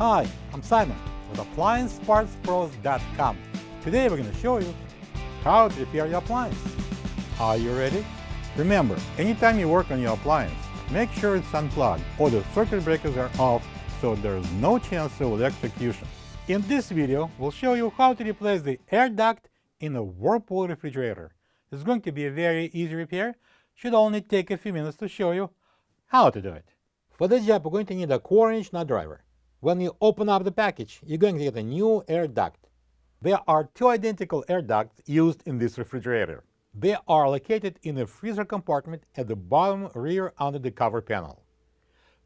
Hi, I'm Simon with AppliancePartsPros.com. Today we're going to show you how to repair your appliance. Are you ready? Remember, anytime you work on your appliance, make sure it's unplugged or the circuit breakers are off so there's no chance of electrocution. In this video, we'll show you how to replace the air duct in a Whirlpool refrigerator. It's going to be a very easy repair. Should only take a few minutes to show you how to do it. For this job, we're going to need a 4-inch nut driver. When you open up the package, you're going to get a new air duct. There are two identical air ducts used in this refrigerator. They are located in a freezer compartment at the bottom rear under the cover panel.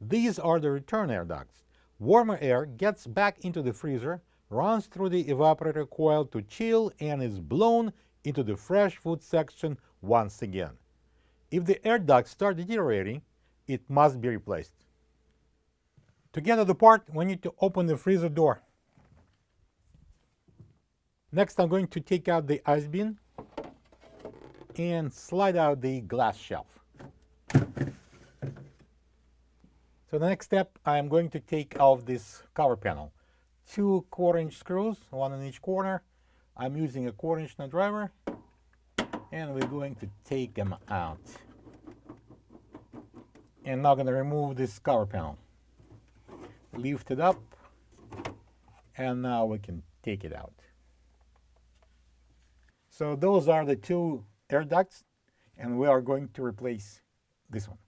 These are the return air ducts. Warmer air gets back into the freezer, runs through the evaporator coil to chill, and is blown into the fresh food section once again. If the air ducts start deteriorating, it must be replaced. To get to the part, we need to open the freezer door. Next, I'm going to take out the ice bin and slide out the glass shelf. So the next step, I'm going to take off this cover panel. 2 1/4-inch screws, one in each corner. I'm using a 1/4-inch nut driver, and we're going to take them out. And now I'm going to remove this cover panel. Lift it up, and now we can take it out. So those are the 2 air ducts, and we are going to replace this one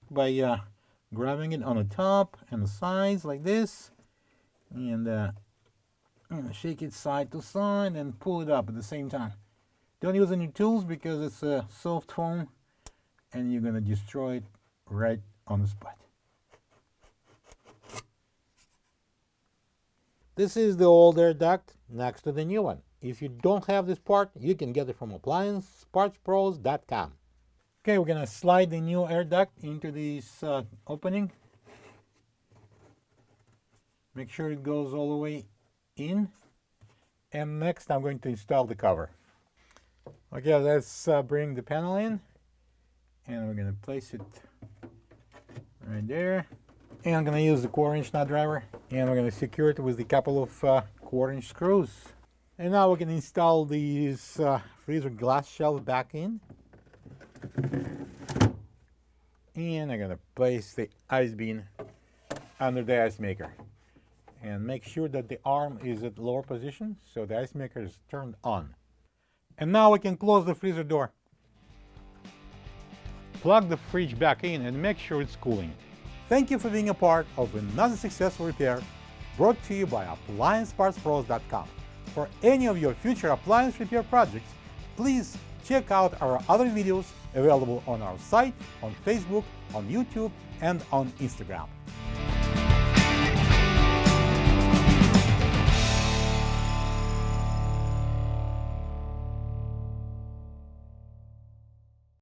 by grabbing it on the top and the sides like this, and shake it side to side and pull it up at the same time. Don't use any tools because it's a soft foam and you're going to destroy it right on the spot. This is the old air duct next to the new one. If you don't have this part, you can get it from AppliancePartsPros.com. Okay, we're going to slide the new air duct into this opening. Make sure it goes all the way in. And next I'm going to install the cover. Okay, let's bring the panel in. And we're going to place it right there. And I'm going to use the 4-inch nut driver. And we're going to secure it with a couple of 1/4-inch screws. And now we can install these freezer glass shelves back in. And I'm going to place the ice bin under the ice maker. And make sure that the arm is at lower position so the ice maker is turned on. And now we can close the freezer door. Plug the fridge back in and make sure it's cooling. Thank you for being a part of another successful repair brought to you by AppliancePartsPros.com. For any of your future appliance repair projects, please check out our other videos available on our site, on Facebook, on YouTube, and on Instagram.